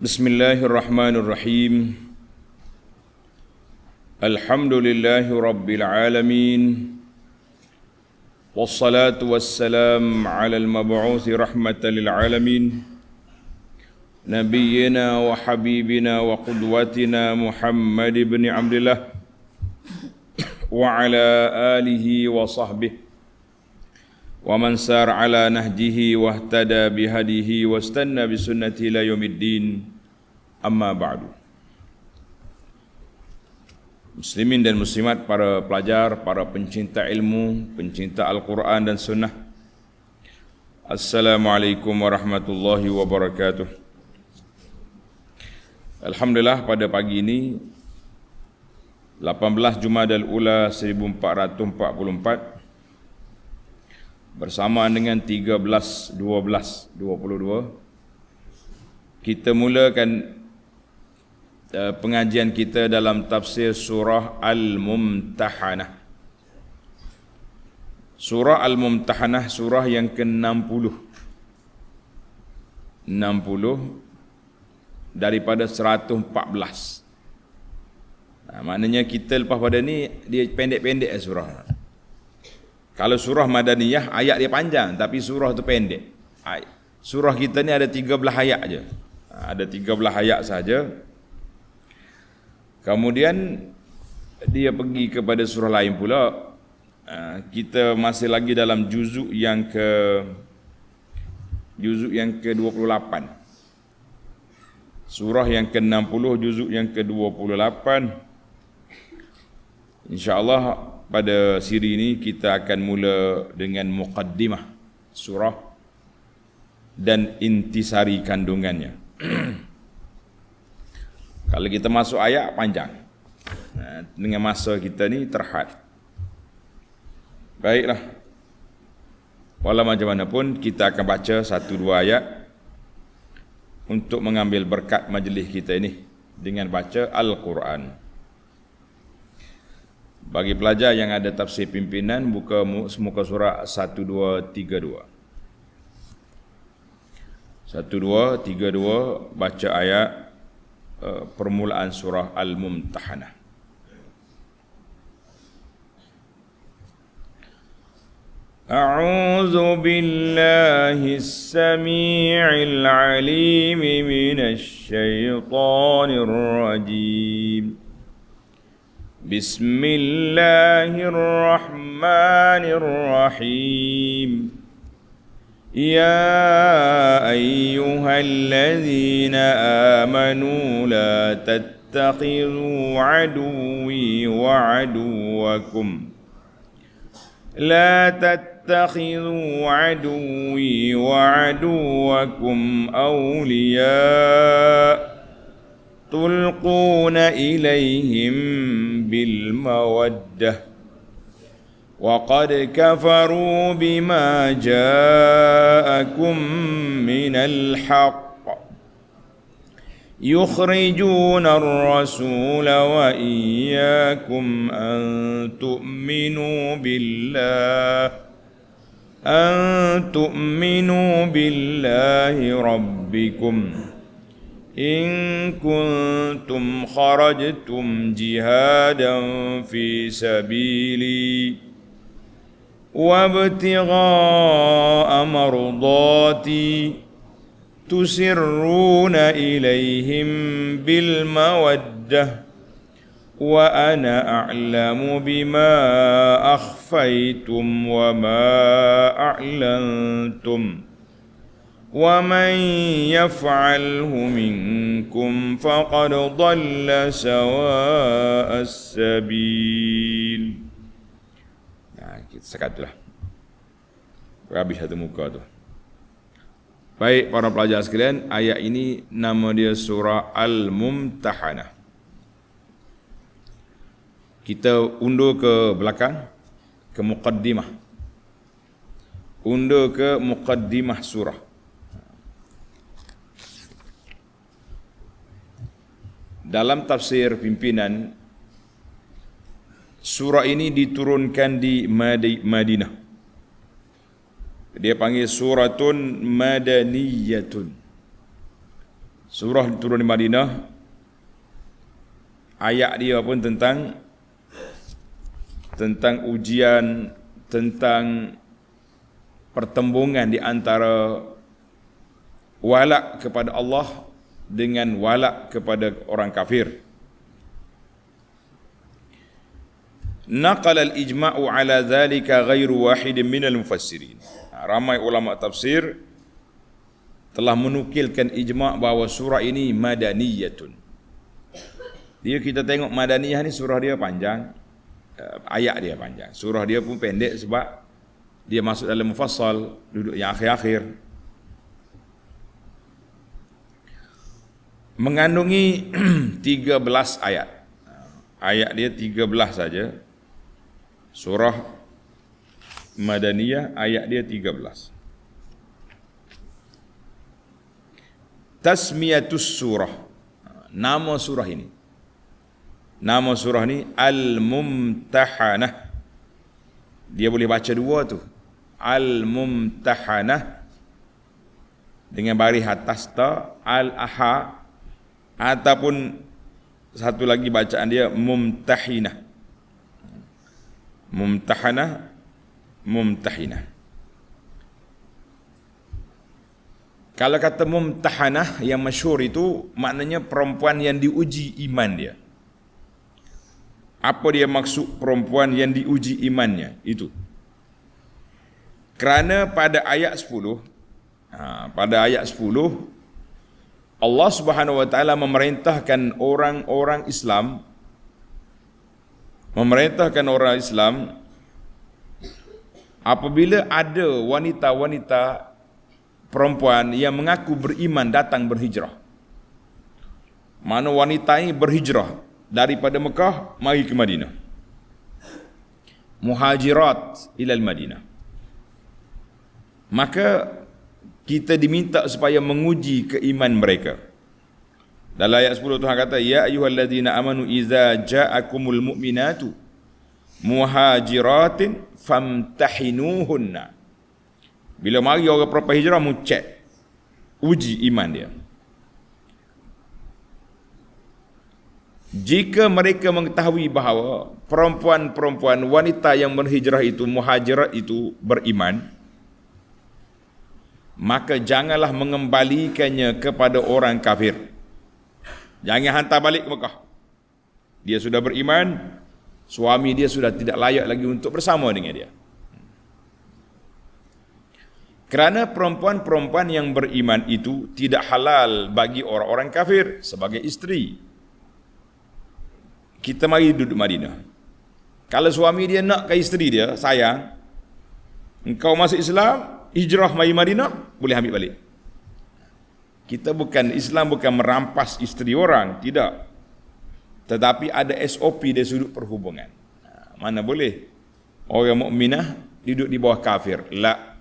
Bismillahirrahmanirrahim. Alhamdulillahi rabbil alamin. Wassalatu wassalam ala al-mab'uthi rahmatan lil alamin. Nabiyyina wa habibina wa qudwatina Muhammad ibn Abdullah wa ala alihi wa sahbihi wa man sar ala nahjihi wa ihtada bihadihi wa istanna bisunnati ila yaumiddin. Amma ba'du. Muslimin dan muslimat, para pelajar, para pencinta ilmu, pencinta Al-Quran dan Sunnah, Assalamualaikum warahmatullahi wabarakatuh. Alhamdulillah, pada pagi ini 18 Jumadal Ula 1444 bersamaan dengan 13/12/22, kita mulakan pengajian kita dalam tafsir surah Al-Mumtahanah. Surah Al-Mumtahanah, surah yang ke-60 daripada 114. Maknanya kita lepas pada ni dia pendek-pendek surah. Kalau surah Madaniyah ayat dia panjang tapi surah tu pendek. Surah kita ni ada 13 ayat je. Ada 13 ayat saja. Kemudian dia pergi kepada surah lain pula. Kita masih lagi dalam juzuk yang ke-28. Surah yang ke-60, juzuk yang ke-28. InsyaAllah pada siri ini kita akan mula dengan muqaddimah surah dan intisari kandungannya. Kalau kita masuk ayat panjang, dengan masa kita ni terhad. Baiklah, walau macam mana pun kita akan baca 1-2 ayat untuk mengambil berkat majlis kita ini dengan baca Al-Quran. Bagi pelajar yang ada tafsir pimpinan, buka muka surah 1232. 1232 baca ayat permulaan surah Al-Mumtahanah. A'udzu billahi as-sami'il 'alim minasy syaithanir rajim. Bismillahirrahmanirrahim. Ya ayyuhalladzina amanu la tattakhidhu aduwwi wa aduwwakum awliya tulquna ilaihim bil mawaddah wa qad kafaru bima ja'akum minal haqq yukhrijuna ar-rasula wa iyyakum an tu'minu billahi rabbikum in kuntum kharajtum jihadan fi sabili wabtigha'a mardati tusirruna ilaihim bil mawaddah wa ana a'lamu bima akhfaytum wa ma a'lantum wa man yaf'alhu minkum faqad dhalla sawa'as sabil. Kita sekatlah. Habis satu muka tu. Baik para pelajar sekalian, ayat ini nama dia surah Al-Mumtahanah. Kita undur ke belakang, ke muqaddimah. Undur ke muqaddimah surah. Dalam tafsir pimpinan, surah ini diturunkan di Madinah. Dia panggil suratun madaniyatun. Surah turun di Madinah. Ayat dia pun tentang ujian, tentang pertembungan di antara walak kepada Allah dengan walak kepada orang kafir. Naqal al-ijma'u ala dhalika ghairu wahidin minal mufassirin. Ramai ulama tafsir telah menukilkan ijma' bahawa surah ini madaniyatun. Dia kita tengok madaniyah ni surah dia panjang, ayat dia panjang. Surah dia pun pendek sebab dia masuk dalam mufassal, duduk yang akhir-akhir. Mengandungi 13 ayat. Ayat dia 13 saja. Surah Madaniyah ayat dia 13. Tasmiyatus surah. Nama surah ini. Nama surah ni Al-Mumtahanah. Dia boleh baca dua tu. Al-Mumtahanah dengan baris atas ta Al-Aha, ataupun satu lagi bacaan dia Mumtahinah. Mumtahanah, Mumtahinah. Kalau kata Mumtahanah yang masyhur itu maknanya perempuan yang diuji iman dia. Apa dia maksud perempuan yang diuji imannya itu? Kerana pada ayat 10, Allah Subhanahu wa taala memerintahkan orang Islam apabila ada wanita-wanita perempuan yang mengaku beriman datang berhijrah. Mana wanita ini berhijrah daripada Mekah mari ke Madinah. Muhajirat ilal Madinah. Maka kita diminta supaya menguji keiman mereka. Dalam ayat 10 Tuhan kata, ya ayyuhalladzina amanu iza ja'akumul mu'minatu muhajiratin famtahinuhunna. Bila mari orang perempuan hijrah, mu cek, uji iman dia. Jika mereka mengetahui bahawa perempuan-perempuan wanita yang berhijrah itu, muhajirat itu beriman, maka janganlah mengembalikannya kepada orang kafir. Jangan hantar balik ke Mekah. Dia sudah beriman, suami dia sudah tidak layak lagi untuk bersama dengan dia. Kerana perempuan-perempuan yang beriman itu tidak halal bagi orang-orang kafir sebagai isteri. Kita mari duduk Madinah. Kalau suami dia nak ke isteri dia, sayang, engkau masuk Islam, hijrah mari Madinah, boleh ambil balik. Islam bukan merampas isteri orang, tidak. Tetapi ada SOP dari sudut perhubungan. Mana boleh orang mukminah duduk di bawah kafir? La.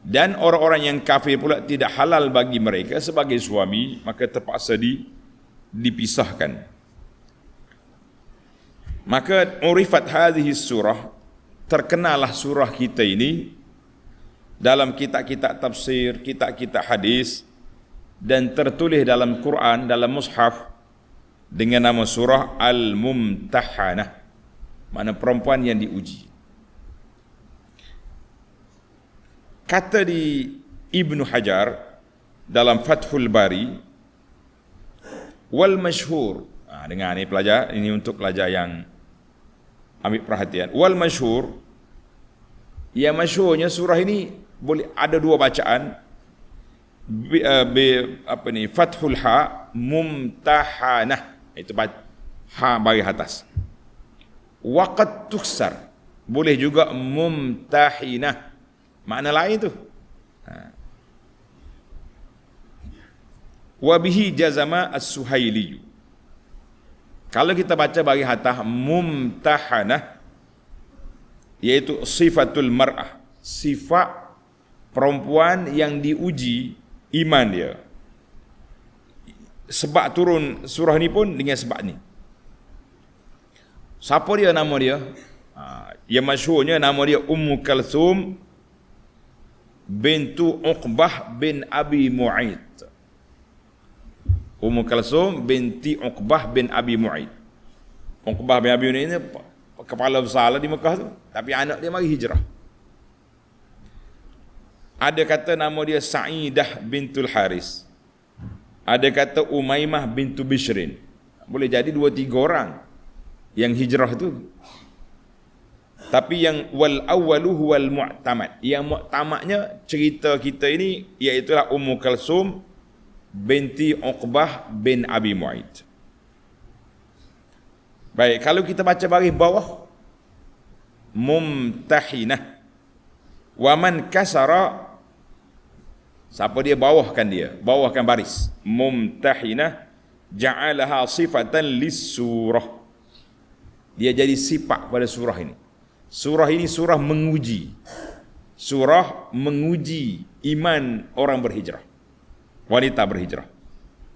Dan orang-orang yang kafir pula tidak halal bagi mereka sebagai suami, maka terpaksa dipisahkan. Maka urifat hadhihi surah, terkenalah surah kita ini dalam kitab-kitab tafsir, kitab-kitab hadis, dan tertulis dalam Quran, dalam mushaf dengan nama surah Al-Mumtahanah, makna perempuan yang diuji. Kata di Ibnu Hajar dalam Fathul Bari, wal masyhur. Dengar ni pelajar, ini untuk pelajar yang ambil perhatian. Wal masyhur, yang masyhurnya surah ini boleh ada dua bacaan. Fathul ha, mumtahanah, itu ha baris atas. Waqad tuksar, boleh juga mumtahinah, makna lain tu. Wa bihi jazama as-Suhaili. Kalau kita baca baris atas mumtahanah, iaitu sifatul mar'ah, sifat perempuan yang diuji iman dia. Sebab turun surah ni pun dengan sebab ni. Siapa dia nama dia? Yang masyhurnya nama dia Ummu Kalthum bintu Uqbah bin Abi Mu'aid. Ummu Kalsum binti Uqbah bin Abi Mu'aid. Uqbah bin Abi Mu'aid ni kepala besar lah di Mekah tu, tapi anak dia mari hijrah. Ada kata nama dia Sa'idah bintul Haris. Ada kata Umaymah bintu Bishrin. Boleh jadi 2-3 orang yang hijrah tu. Tapi yang wal awwalu huwal mu'tamad. Yang mu'tamadnya cerita kita ini iaitulah Ummu Kalsum binti Uqbah bin Abi Mu'aid. Baik, kalau kita baca baris bawah, mumtahinah. Wa man kasara, siapa dia bawahkan dia, bawahkan baris. Mumtahinah ja'alaha sifatan lis-surah. Dia jadi sifat pada surah ini. Surah ini surah menguji. Surah menguji iman orang berhijrah. Wanita berhijrah.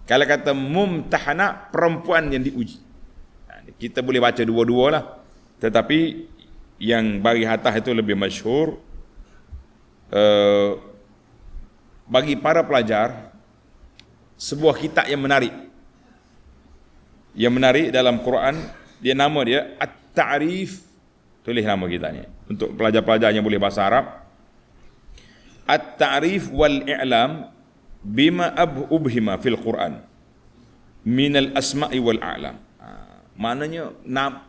Kalau kata mumtahana, perempuan yang diuji. Kita boleh baca dua-dua lah. Tetapi yang bagi atas itu lebih masyhur. Bagi para pelajar, sebuah kitab yang menarik. Yang menarik dalam Quran, dia nama dia At-Ta'rif. Tulis nama kita ni untuk pelajar-pelajar yang boleh bahasa Arab. At-Ta'rif wal I'lam bima ubhima fil Quran min al-asma'i wal a'lam. Maknanya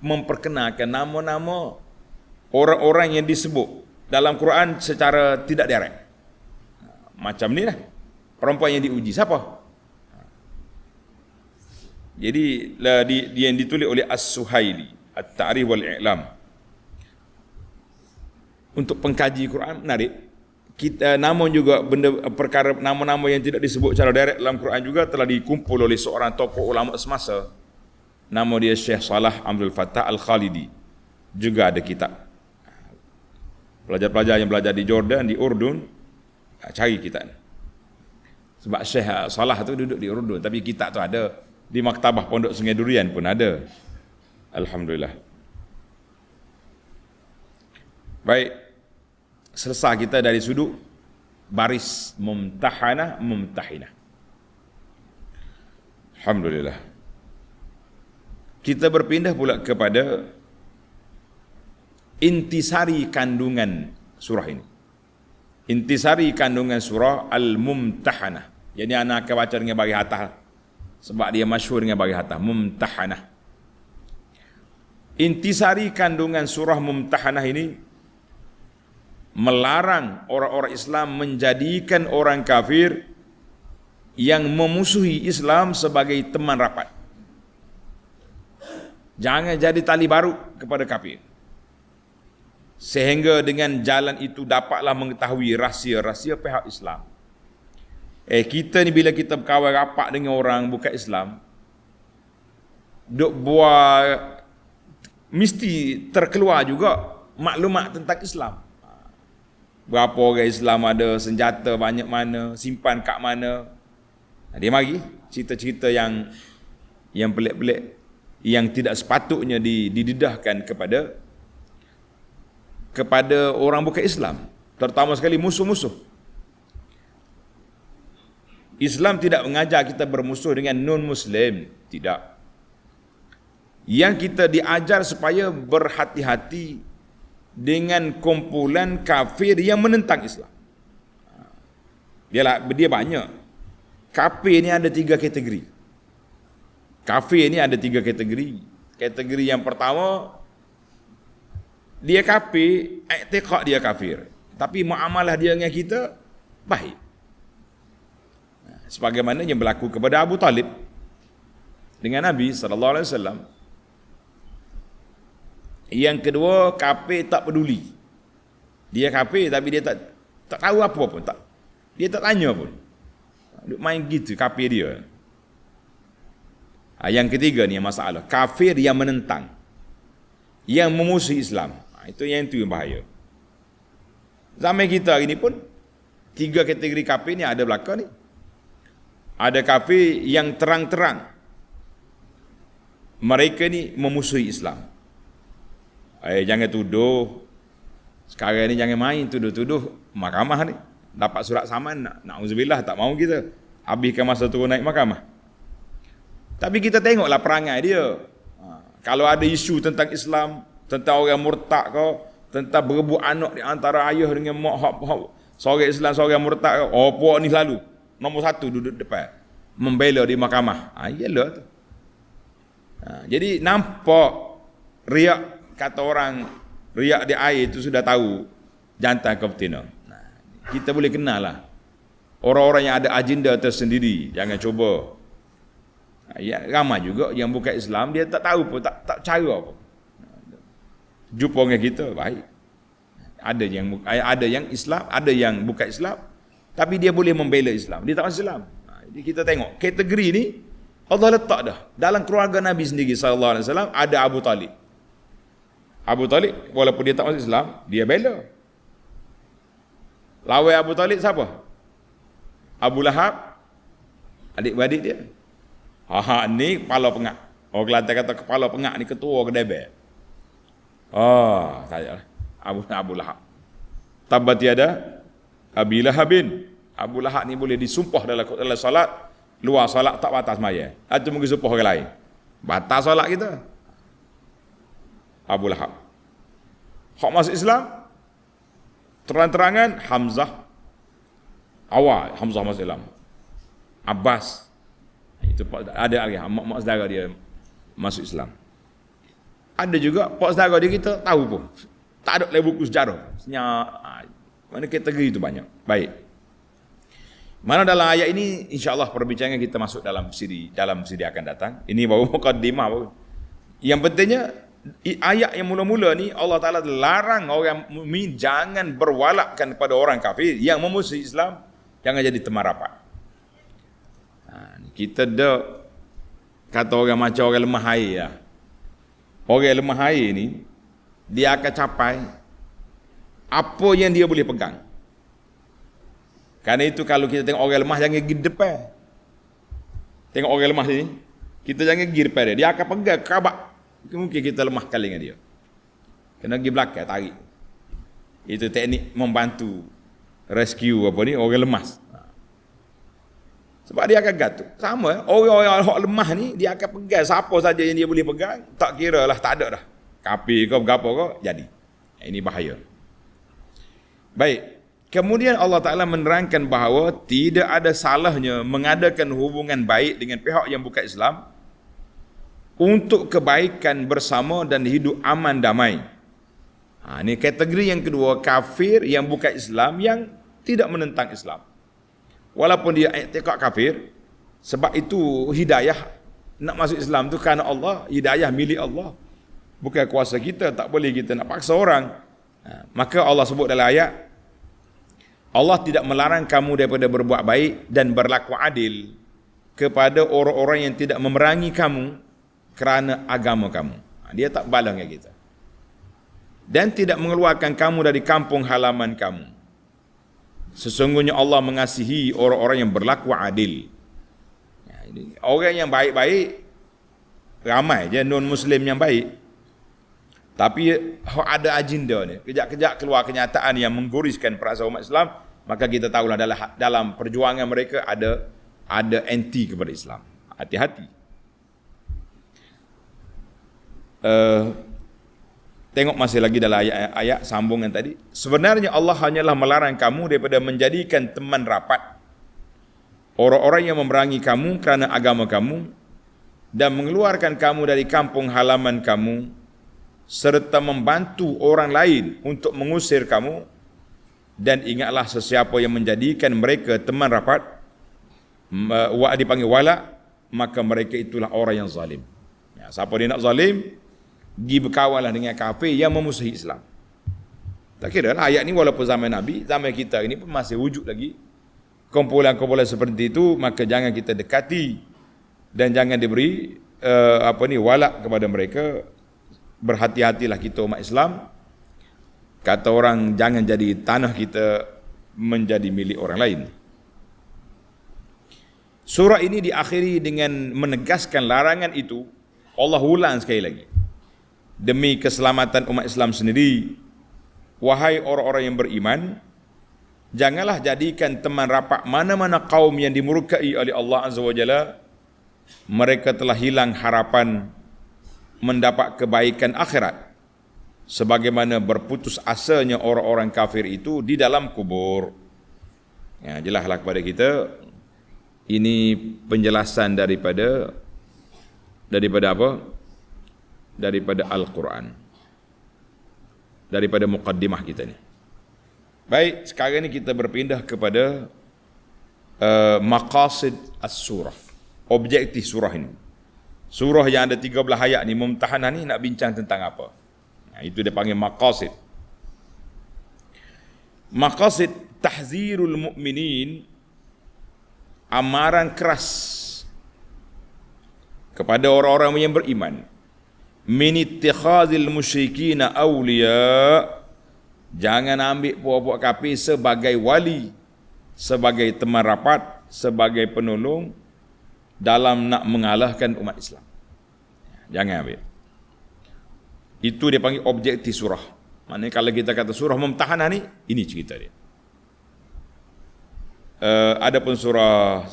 memperkenalkan nama-nama orang-orang yang disebut dalam Quran secara tidak direct. Macam ni lah perempuan yang diuji siapa? Jadi yang ditulis oleh As-Suhaili, At-Ta'rif wal I'lam. Untuk pengkaji Quran menarik. Kita namun juga perkara nama-nama yang tidak disebut secara direct dalam Quran juga telah dikumpul oleh seorang tokoh ulama semasa. Nama dia Syekh Salah Abdul Fattah Al-Khalidi. Juga ada kitab. Pelajar-pelajar yang belajar di Jordan, di Urdun, cari kitab. Sebab Syekh Salah tu duduk di Urdun, tapi kitab tu ada di maktabah Pondok Sungai Durian pun ada. Alhamdulillah. Baik, selesai kita dari sudut baris mumtahanah. Alhamdulillah. Kita berpindah pula kepada intisari kandungan surah ini. Intisari kandungan surah Al-Mumtahanah. Jadi anak akan baca dengan bagi atas, sebab dia masyhur dengan bagi atas, Mumtahanah. Intisari kandungan surah Mumtahanah ini melarang orang-orang Islam menjadikan orang kafir yang memusuhi Islam sebagai teman rapat. Jangan jadi tali baru kepada kafir. Sehingga dengan jalan itu dapatlah mengetahui rahsia-rahsia pihak Islam. Kita ni bila kita berkawan rapat dengan orang bukan Islam, duk buat mesti terkeluar juga maklumat tentang Islam. Berapa orang Islam ada, senjata banyak mana, simpan kat mana. Dia mari cerita-cerita yang pelik-pelik, yang tidak sepatutnya didedahkan kepada orang bukan Islam, terutama sekali musuh-musuh. Islam tidak mengajar kita bermusuh dengan non-Muslim, tidak. Yang kita diajar supaya berhati-hati dengan kumpulan kafir yang menentang Islam. Dia banyak. Kafir ni ada 3 kategori. Kafir ni ada 3 kategori. Kategori yang pertama, dia kafir, i'tiqad dia kafir, tapi muamalah dia dengan kita baik. Sebagaimana yang berlaku kepada Abu Talib dengan Nabi SAW. Yang kedua, kafir tak peduli. Dia kafir tapi dia tak tahu apa pun, dia tak tanya pun. Duk main gitu kafir dia. Yang ketiga ni yang masalah, kafir yang menentang, yang memusuhi Islam. Itu yang bahaya. Zaman kita hari ni pun 3 kategori kafir ni ada belakang ni. Ada kafir yang terang-terang mereka ni memusuhi Islam. Jangan tuduh. Sekarang ni jangan main tuduh-tuduh mahkamah ni. dapat surat saman, na'udzubillah, tak mau kita habiskan masa turun naik mahkamah. Tapi kita tengoklah perangai dia. Kalau ada isu tentang Islam, tentang orang murtad kau, tentang berebut anak di antara ayah dengan mak, seorang Islam, seorang murtad kau, puak ni selalu nombor satu duduk depan, membela di mahkamah. Iyalah tu. Jadi nampak riak, kata orang, riak di air itu sudah tahu jantan ke betina. Kita boleh kenal lah orang-orang yang ada agenda tersendiri. Jangan cuba. Ya, ramai juga yang bukan Islam, dia tak tahu pun, tak cara apa. Jumpa dengan kita, baik. Ada yang Islam, ada yang bukan Islam, tapi dia boleh membela Islam. Dia tak masuk Islam. Jadi kita tengok kategori ni Allah letak dah. Dalam keluarga Nabi sendiri sallallahu alaihi wasallam ada Abu Talib. Abu Talib walaupun dia tak masuk Islam, dia bela. Lawan Abu Talib siapa? Abu Lahab, adik-beradik dia. Ni kepala pengak. Orang Kelantan kata kepala pengak ni ketua kedai. Saya Abu Lahab. Tabbat yada Abi Lahabin. Abu Lahab ni boleh disumpah dalam solat, luar solat tak batas sembahyang. Itu mungkin sumpah orang lain. Batas solat kita. Abu Lahab. Hak masuk Islam terang-terangan Hamzah. Awal Hamzah masuk Islam. Abbas. Itu ada lagi mak saudara dia masuk Islam. Ada juga pak saudara dia kita tahu pun. Tak ada dalam buku sejarah. Mana kategori itu banyak. Baik. Mana dalam ayat ini insya-Allah perbincangan kita masuk dalam siri akan datang. Ini baru mukadimah baru. Yang pentingnya ayat yang mula-mula ni Allah Taala larang orang mukmin jangan berwalakkan kepada orang kafir yang memusuhi Islam, jangan jadi teman rapat. Kita dah kata orang macam orang lemah air lah. Orang lemah air ni dia akan capai apa yang dia boleh pegang. Karena itu kalau kita tengok orang lemah jangan pergi depan. Tengok orang lemah ni, kita jangan pergi depan dia. Dia akan pegang kabak. Mungkin kita lemah kali dengan dia. Kena pergi belakang tarik. Itu teknik membantu rescue apa ni orang lemas. Sebab dia akan gantung. Sama, orang-orang lemah ni, dia akan pegang siapa saja yang dia boleh pegang, tak kira lah, tak ada dah. Kafir ke, berapa ke, jadi. Ini bahaya. Baik. Kemudian Allah Ta'ala menerangkan bahawa tidak ada salahnya mengadakan hubungan baik dengan pihak yang bukan Islam untuk kebaikan bersama dan hidup aman damai. Ini kategori yang kedua, kafir yang bukan Islam yang tidak menentang Islam. Walaupun dia i'tiqad kafir, sebab itu hidayah nak masuk Islam tu kerana Allah, hidayah milik Allah. Bukan kuasa kita, tak boleh kita nak paksa orang. Maka Allah sebut dalam ayat, Allah tidak melarang kamu daripada berbuat baik dan berlaku adil kepada orang-orang yang tidak memerangi kamu kerana agama kamu. Dia tak balas dengan kita. Dan tidak mengeluarkan kamu dari kampung halaman kamu. Sesungguhnya Allah mengasihi orang-orang yang berlaku adil. Orang yang baik-baik ramai je non-Muslim yang baik. Tapi ada agenda ni. Kejap-kejap keluar kenyataan yang menggoriskan perasaan umat Islam, maka kita tahulah dalam perjuangan mereka ada anti kepada Islam. Hati-hati. Tengok masih lagi dalam ayat sambungan tadi. Sebenarnya Allah hanyalah melarang kamu daripada menjadikan teman rapat orang-orang yang memerangi kamu kerana agama kamu dan mengeluarkan kamu dari kampung halaman kamu serta membantu orang lain untuk mengusir kamu, dan ingatlah sesiapa yang menjadikan mereka teman rapat dipanggil wala, maka mereka itulah orang yang zalim. Siapa dia nak zalim, pergi berkawanlah dengan kafir yang memusuhi Islam. Tak kira lah ayat ni walaupun zaman Nabi, zaman kita ini pun masih wujud lagi kumpulan-kumpulan seperti itu. Maka jangan kita dekati dan jangan diberi walak kepada mereka. Berhati-hatilah kita umat Islam. Kata orang, jangan jadi tanah kita menjadi milik orang lain. Surah ini diakhiri dengan menegaskan larangan itu. Allah ulang sekali lagi. Demi keselamatan umat Islam sendiri, wahai orang-orang yang beriman, Janganlah jadikan teman rapat mana-mana kaum yang dimurkai oleh Allah Azza wa Jalla. Mereka telah hilang harapan mendapat kebaikan akhirat, sebagaimana berputus asanya orang-orang kafir itu di dalam kubur. Ya, jelaslah kepada kita, ini penjelasan daripada apa? Daripada Al-Quran, daripada muqaddimah kita ni. Baik, sekarang ni kita berpindah kepada maqasid as-surah, objektif surah ini. Surah yang ada 13 ayat ni, Mumtahanah ni, nak bincang tentang apa? Itu dia panggil maqasid. Maqasid tahzirul mu'minin, amaran keras kepada orang-orang yang beriman, min ittikhazil musyrikina awliya, jangan ambil puak-puak kafir sebagai wali, sebagai teman rapat, sebagai penolong dalam nak mengalahkan umat Islam. Jangan ambil. Itu dia panggil objektif surah. Maknanya kalau kita kata surah Mumtahanah ni, ini cerita dia. Adapun surah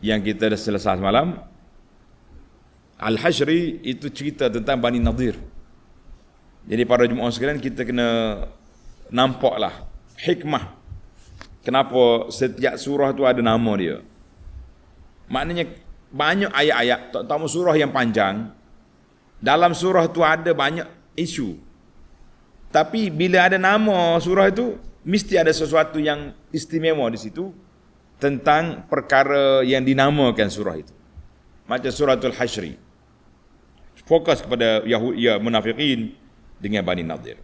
yang kita dah selesai semalam, Al-Hashri, itu cerita tentang Bani Nadir. Jadi para jemaah sekalian, kita kena nampaklah hikmah kenapa setiap surah tu ada nama dia. Maknanya banyak ayat-ayat, terutama surah yang panjang. Dalam surah tu ada banyak isu. Tapi bila ada nama surah itu, mesti ada sesuatu yang istimewa di situ tentang perkara yang dinamakan surah itu. Macam suratul Hashri, fokus kepada Yahudi, munafiqin dengan Bani Nadir.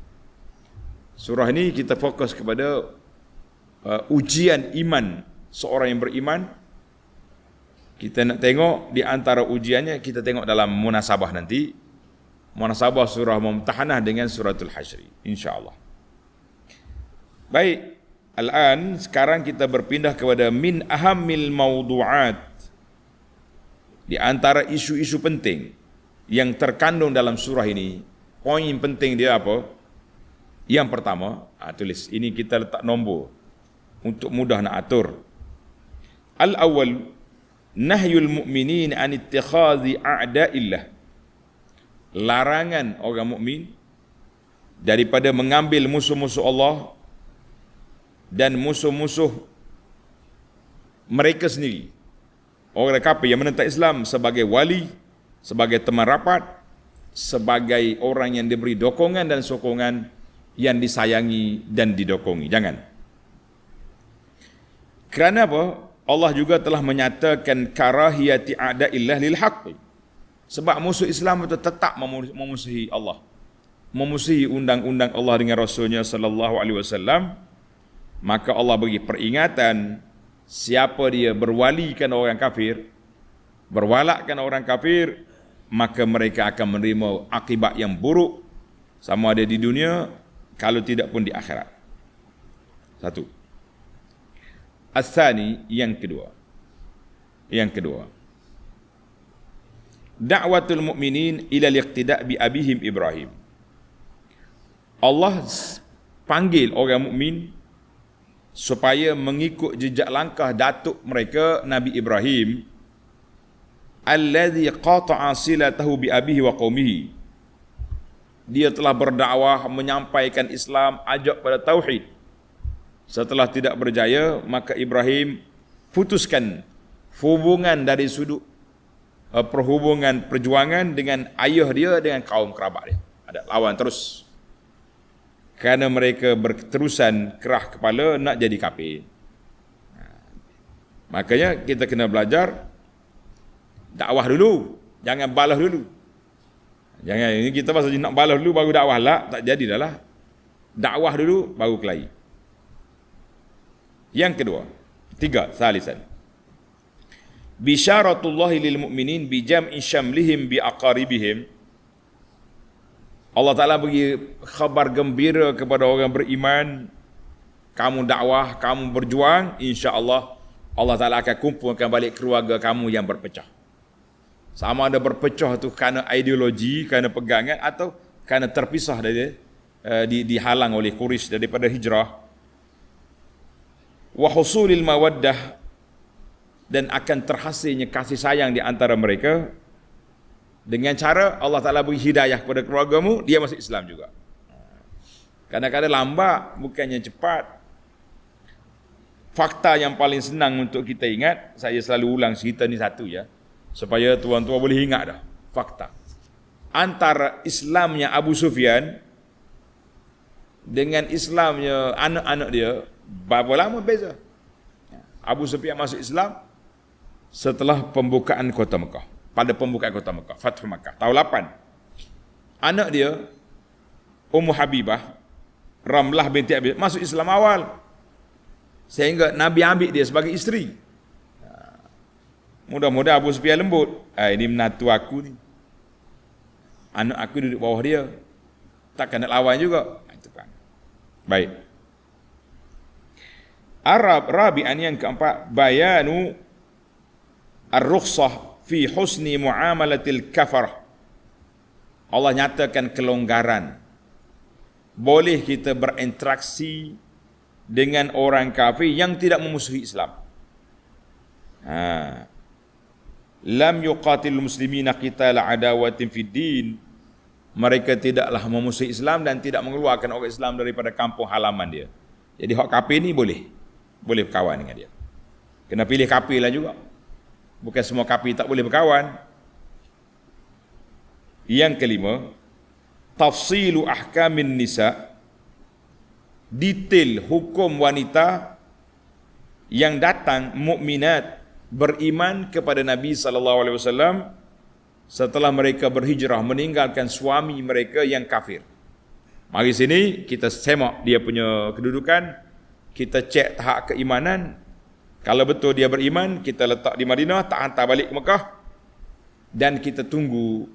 Surah ini kita fokus kepada ujian iman seorang yang beriman. Kita nak tengok di antara ujiannya, kita tengok dalam munasabah nanti, munasabah surah Mumtahanah dengan suratul Hashri, insya-Allah. Baik, al-an sekarang kita berpindah kepada min ahammil mawdu'at, di antara isu-isu penting yang terkandung dalam surah ini. Poin penting dia apa? Yang pertama, tulis ini, kita letak nombor untuk mudah nak atur. Al-awwal, nahyul mu'minin an ittikhazi a'da'illah, larangan orang mukmin daripada mengambil musuh-musuh Allah dan musuh-musuh mereka sendiri, orang kafir yang menentang Islam, sebagai wali, sebagai teman rapat, sebagai orang yang diberi dokongan dan sokongan, yang disayangi dan didokongi. Jangan. Kerana apa? Allah juga telah menyatakan karahiyati a'da'illah lil haqq. Sebab musuh Islam itu tetap memusuhi Allah, memusuhi undang-undang Allah dengan Rasulnya sallallahu alaihi wasallam. Maka Allah bagi peringatan, siapa dia berwalikan orang kafir, berwalakkan orang kafir, maka mereka akan menerima akibat yang buruk, sama ada di dunia, kalau tidak pun di akhirat. Satu. As-sani, yang kedua, da'watul mu'minin ila al-iqtida' bi abihim Ibrahim. Allah panggil orang mukmin supaya mengikut jejak langkah datuk mereka Nabi Ibrahim, alladhi qata'a silatahu bi abihi wa qaumihi. Dia telah berdakwah, menyampaikan Islam, ajak pada tauhid. Setelah tidak berjaya, maka Ibrahim putuskan hubungan dari sudut perhubungan perjuangan dengan ayah dia, dengan kaum kerabat dia. Ada lawan terus, kerana mereka berterusan kerah kepala nak jadi kafir. Makanya kita kena belajar dakwah dulu, jangan balas dulu. Jangan ini kita pasal nak balas dulu baru dakwah, lah tak jadi dah lah. Dakwah dulu baru kelahi. Yang kedua, salisan, bisyaratullahi lil mu'minin bi jam'i syamlihim bi aqaribihim. Allah Ta'ala bagi khabar gembira kepada orang beriman, kamu dakwah, kamu berjuang, insya-Allah Allah Ta'ala akan kumpulkan balik keluarga kamu yang berpecah. Sama ada berpecah tu kerana ideologi, kerana pegangan, atau kerana terpisah dari dihalang oleh Quraisy daripada hijrah. wa husulil mawaddah, dan akan terhasilnya kasih sayang di antara mereka dengan cara Allah Ta'ala beri hidayah kepada keluargamu, dia masuk Islam juga. Kadang-kadang lambat, bukannya cepat. Fakta yang paling senang untuk kita ingat, saya selalu ulang cerita ni satu ya, supaya tuan-tuan boleh ingat dah fakta. Antara Islamnya Abu Sufyan dengan Islamnya anak-anak dia, berapa lama beza? Abu Sufyan masuk Islam setelah pembukaan kota Mekah. Pada pembukaan kota Mekah, Fathu Mekah, tahun 8. Anak dia, Ummu Habibah, Ramlah binti Abi, masuk Islam awal. Sehingga Nabi ambil dia sebagai isteri. Mudah-mudahan Abu Sufyan lembut. Ini menantu aku ni. Anak aku duduk bawah dia. Takkan nak lawan juga. Itu kan. Baik. Rabi'an yang keempat, bayanu ar-rukhsah fi husni muamalatil kafar. Allah nyatakan kelonggaran. Boleh kita berinteraksi dengan orang kafir yang tidak memusuhi Islam. Lam yuqatilul muslimina qitala adawatin fid din. Mereka tidaklah memusuhi Islam dan tidak mengeluarkan orang Islam daripada kampung halaman dia. Jadi hak kafir ni boleh berkawan dengan dia. Kena pilih kafir lah juga. Bukan semua kafir tak boleh berkawan. Yang kelima, tafsilu ahkamin nisa, detail hukum wanita yang datang mukminat beriman kepada Nabi SAW setelah mereka berhijrah meninggalkan suami mereka yang kafir. Mari sini kita semak dia punya kedudukan, kita cek tahap keimanan. Kalau betul dia beriman, kita letak di Madinah, tak hantar balik ke Mekah, dan kita tunggu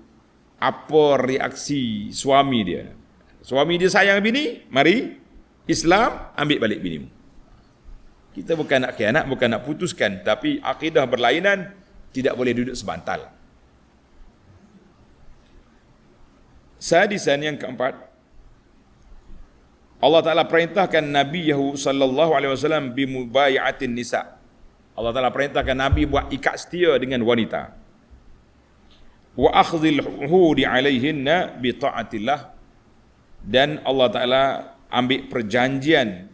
apa reaksi suami dia. Suami dia sayang bini, mari Islam, ambil balik binimu. Kita bukan nak khianat, bukan nak putuskan, tapi akidah berlainan, tidak boleh duduk sebantal. Sadisan yang keempat, Allah Ta'ala perintahkan Nabi sallallahu alaihi wasallam bimubayatin nisa. Allah Ta'ala perintahkan Nabi buat ikat setia dengan wanita. Wa akhdhil uhudi alaihinna bi ta'atillah, dan Allah Ta'ala ambil perjanjian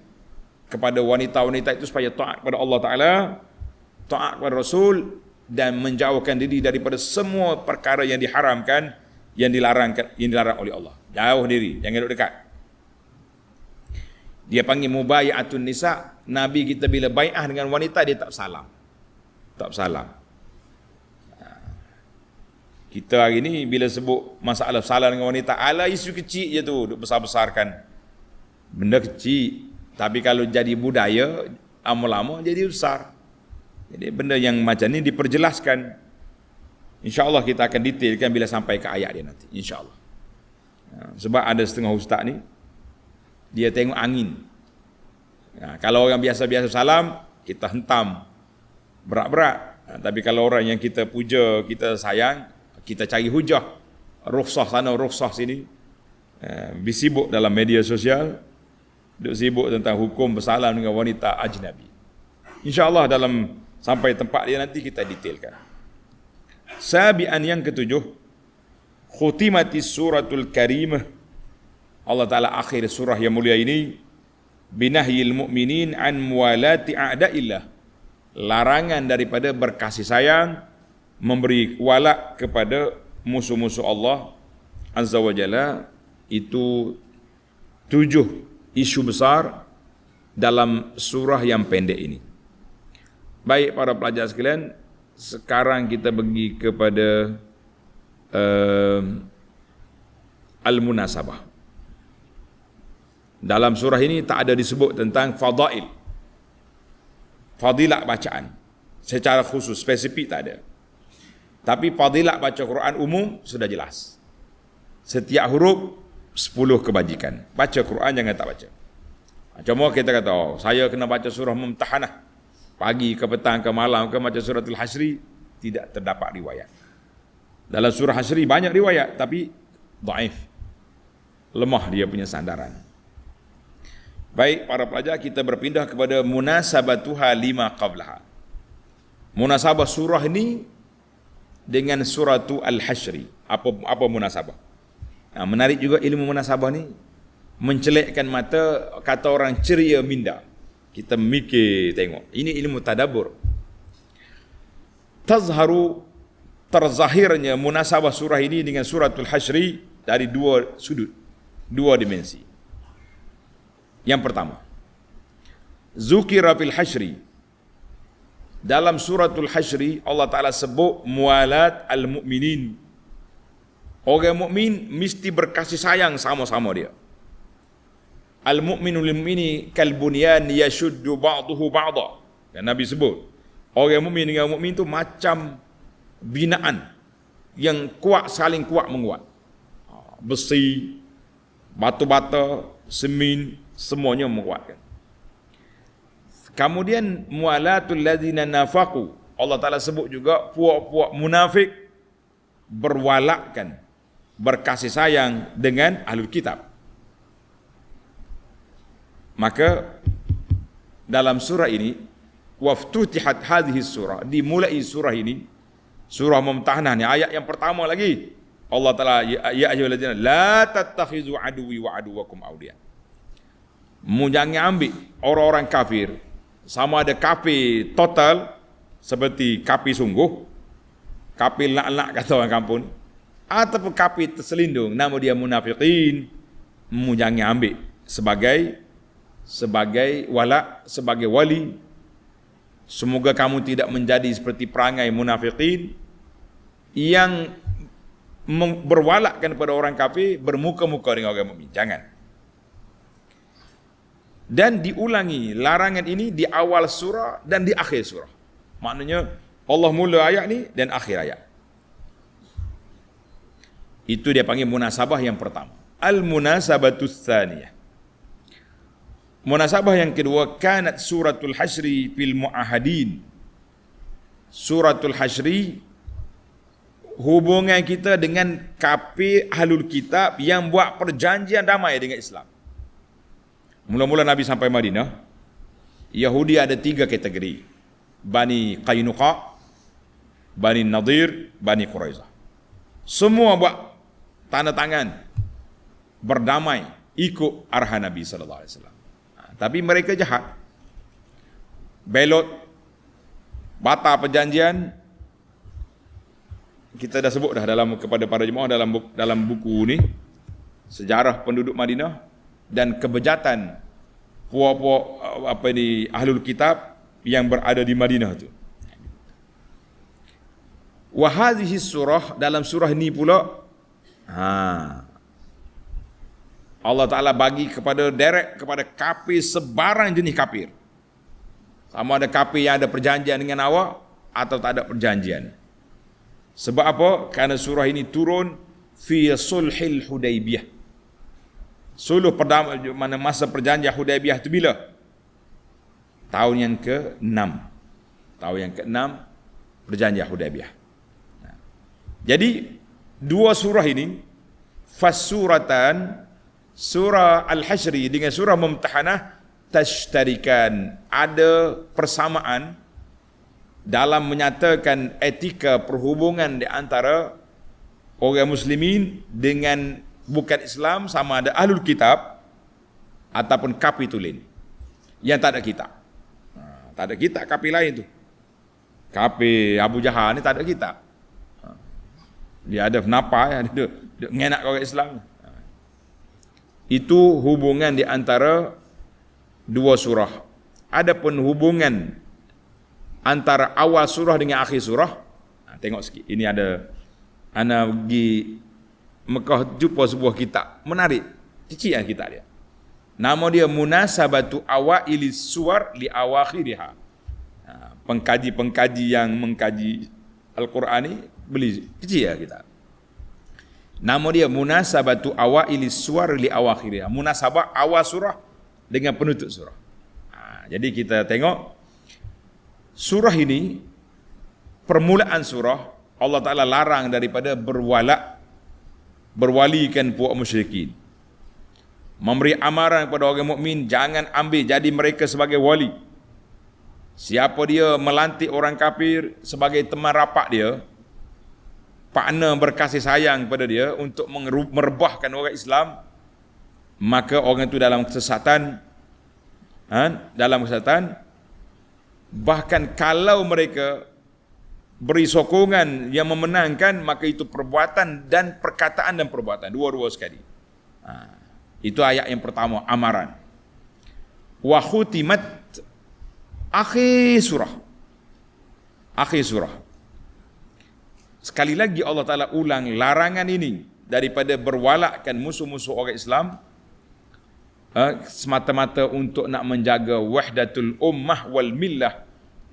kepada wanita-wanita itu supaya taat kepada Allah Ta'ala, taat kepada Rasul, dan menjauhkan diri daripada semua perkara yang diharamkan, yang dilarang oleh Allah. Jauh diri, jangan duduk dekat. Dia panggil mubayatun nisa. Nabi kita bila bai'ah dengan wanita, dia tak salam. Tak salam. Kita hari ni bila sebut masalah salam dengan wanita, ala isu kecil je tu, duk besar-besarkan. Benda kecil, tapi kalau jadi budaya, lama-lama jadi besar. Jadi benda yang macam ni diperjelaskan. InsyaAllah kita akan detailkan bila sampai ke ayat dia nanti, insyaAllah. Sebab ada setengah ustaz ni, dia tengok angin. Kalau orang biasa-biasa salam, kita hentam berat-berat. Tapi kalau orang yang kita puja, kita sayang, kita cari hujah, rukhsah sana, rukhsah sini. Sibuk dalam media sosial, duk sibuk tentang hukum bersalam dengan wanita ajnabi. InsyaAllah dalam sampai tempat dia nanti kita detailkan. Sabi'an yang ketujuh, khutimatis suratul karimah. Allah Ta'ala akhir surah yang mulia ini, binahyil mu'minin an muwalati a'da'illah, larangan daripada berkasih sayang, memberi walak kepada musuh-musuh Allah Azza wa Jalla. Itu 7 isu besar dalam surah yang pendek ini. Baik para pelajar sekalian, sekarang kita pergi kepada Al-Munasabah. Dalam surah ini tak ada disebut tentang fadail, fadilat bacaan secara khusus, spesifik tak ada. Tapi fadilat baca Quran umum sudah jelas. Setiap huruf 10 kebajikan. Baca Quran jangan tak baca. Cuma kita kata, saya kena baca surah Mumtahanah pagi ke petang ke malam ke, baca suratul Hasri, tidak terdapat riwayat. Dalam surah Hasri banyak riwayat, tapi dhaif, lemah dia punya sandaran. Baik para pelajar, kita berpindah kepada munasabatuha lima qablaha. Munasabah surah ini dengan suratu Al-Hasyri. Apa munasabah? Menarik juga ilmu munasabah ni, mencelikkan mata, kata orang ceria minda. Kita mikir tengok. Ini ilmu tadabbur. Terzahirnya munasabah surah ini dengan suratul Hasyri dari dua sudut, dua dimensi. Yang pertama, zukira fil Hasyri. Dalam suratul Hasyri Allah Ta'ala sebut mualat al-mu'minin. Orang mukmin mesti berkasih sayang sama-sama dia. Al-mu'minu lil-mu'mini kal-bunyan yashuddu ba'duhu ba'da. Dan Nabi sebut, orang mukmin dengan mukmin itu macam binaan yang kuat, saling kuat menguat. Besi, batu-bata, semen, semuanya menguatkan. Kemudian mualatul ladzina nafaqu. Allah Taala sebut juga puak-puak munafik berwalakkan, berkasih sayang dengan ahlul kitab. Maka dalam surah ini waftutihat hadhihi surah, dimulai surah ini, surah Mumtahanah ni ayat yang pertama lagi. Allah Taala ya ayyuhalladzina la tattakhizu aduwwi wa aduwwakum awliya. Jangan ambil orang-orang kafir, sama ada kafir total seperti kafir sungguh, kafir lak-lak kata orang kampung, ataupun kafir terselindung nama dia munafiqin, jangan ambil sebagai walak, sebagai wali. Semoga kamu tidak menjadi seperti perangai munafiqin yang berwalakkan kepada orang kafir, bermuka-muka dengan orang mukmin. Jangan. Dan diulangi larangan ini di awal surah dan di akhir surah. Maknanya Allah mula ayat ni dan akhir ayat. Itu dia panggil munasabah yang pertama. Al-munasabatus tsaniyah. Munasabah yang kedua, kanat suratul Hasyri fil mu'ahadin. Suratul Hasyri hubungan kita dengan kafir ahlul kitab yang buat perjanjian damai dengan Islam. Mula-mula Nabi sampai Madinah, Yahudi ada 3 kategori. Bani Qainuqa, Bani Nadir, Bani Quraizah. Semua buat tanda tangan berdamai ikut arahan Nabi sallallahu alaihi wasallam. Tapi mereka jahat. Belot, batal perjanjian. Kita dah sebut dah kepada para jemaah dalam buku ni, sejarah penduduk Madinah dan kebejatan puak-puak ahlul kitab yang berada di Madinah tu. Wa hadhihi surah, dalam surah ni pula Allah Ta'ala bagi direct kepada kafir sebarang jenis kafir. Sama ada kafir yang ada perjanjian dengan awak atau tak ada perjanjian. Sebab apa? Kerana surah ini turun fi sulhil Hudaybiyah. Suluh mana masa perjanjian Hudaybiyah itu bila? Tahun yang ke-6. Tahun yang ke-6 perjanjian Hudaybiyah. Jadi dua surah ini, fasuratan, surah Al-Hasyri dengan surah Mumtahanah, tashtarikan, ada persamaan dalam menyatakan etika perhubungan di antara orang muslimin dengan bukan Islam, sama ada ahlul kitab ataupun kafir tulen yang tak ada kitab. Tak ada kitab kafir lain tu. Kafir Abu Jahal ni tak ada kitab. Dia ada kenapa dia ngenak orang Islam. Itu hubungan di antara dua surah. Adapun hubungan antara awal surah dengan akhir surah, tengok sikit. Ini ada ana pergi Mekah jumpa sebuah kitab menarik, kecil kitab dia. Nama dia Munasabatu Awailis Suwar li Awakhiriha. Pengkaji-pengkaji yang mengkaji Al-Quran ni beli kecil kitab. Nama dia Munasabatu Awailis Suwar li Awakhiriha. Munasabah awal surah dengan penutup surah. Jadi kita tengok surah ini, permulaan surah Allah Ta'ala larang daripada berwalikan puak musyrikin. memberi amaran kepada orang mukmin jangan ambil jadi mereka sebagai wali. Siapa dia melantik orang kafir sebagai teman rapat dia, partner berkasih sayang pada dia untuk merebahkan orang Islam, maka orang itu dalam kesesatan. Bahkan kalau mereka beri sokongan yang memenangkan, maka itu perbuatan dan perkataan dan perbuatan dua-dua sekali. Itu ayat yang pertama, amaran. Wa khutimat akhir surah. Sekali lagi Allah Ta'ala ulang larangan ini daripada berwalakkan musuh-musuh orang Islam semata-mata untuk nak menjaga wahdatul ummah wal millah,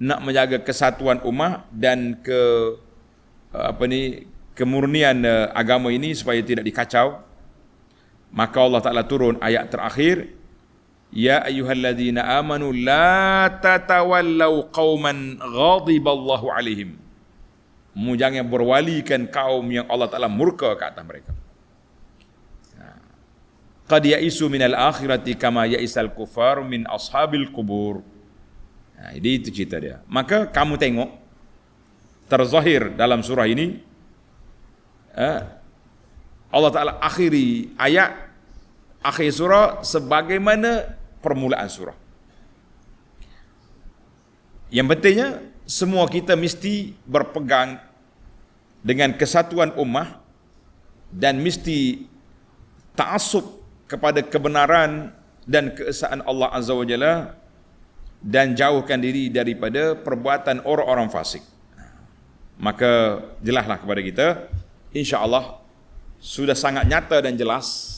nak menjaga kesatuan ummah dan kemurnian agama ini supaya tidak dikacau. Maka Allah Ta'ala turun ayat terakhir, ya ayyuhalladzina amanu la tatawallaw qauman ghadiballahu alaihim. Jangan berwalikan kaum yang Allah Ta'ala murka ke atas mereka. Qad ya'isu minal akhirati kama ya'isal kufar min ashabil kubur. Jadi itu cerita dia. Maka kamu tengok terzahir dalam surah ini, Allah Ta'ala akhiri ayat akhir surah sebagaimana permulaan surah. Yang pentingnya semua kita mesti berpegang dengan kesatuan ummah dan mesti ta'assub kepada kebenaran dan keesaan Allah Azza wa Jalla dan jauhkan diri daripada perbuatan orang-orang fasik. Maka jelaslah kepada kita, insya-Allah sudah sangat nyata dan jelas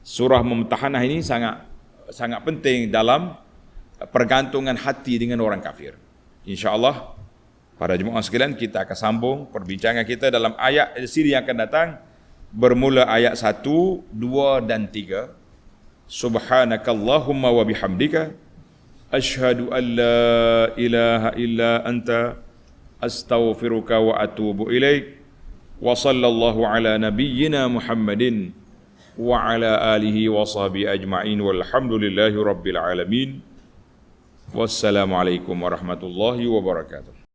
surah Mumtahanah ini sangat penting dalam pergantungan hati dengan orang kafir. InsyaAllah para jemaah sekalian, kita akan sambung perbincangan kita dalam ayat siri yang akan datang, bermula ayat 1, 2 dan 3. Subhanakallahumma wa bihamdika asyhadu an la ilaha illa anta astaghfiruka wa atubu ilaik. Wa sallallahu ala nabiyyina Muhammadin wa ala alihi wa sahbihi ajma'in walhamdulillahi rabbil alamin. Wassalamualaikum warahmatullahi wabarakatuh.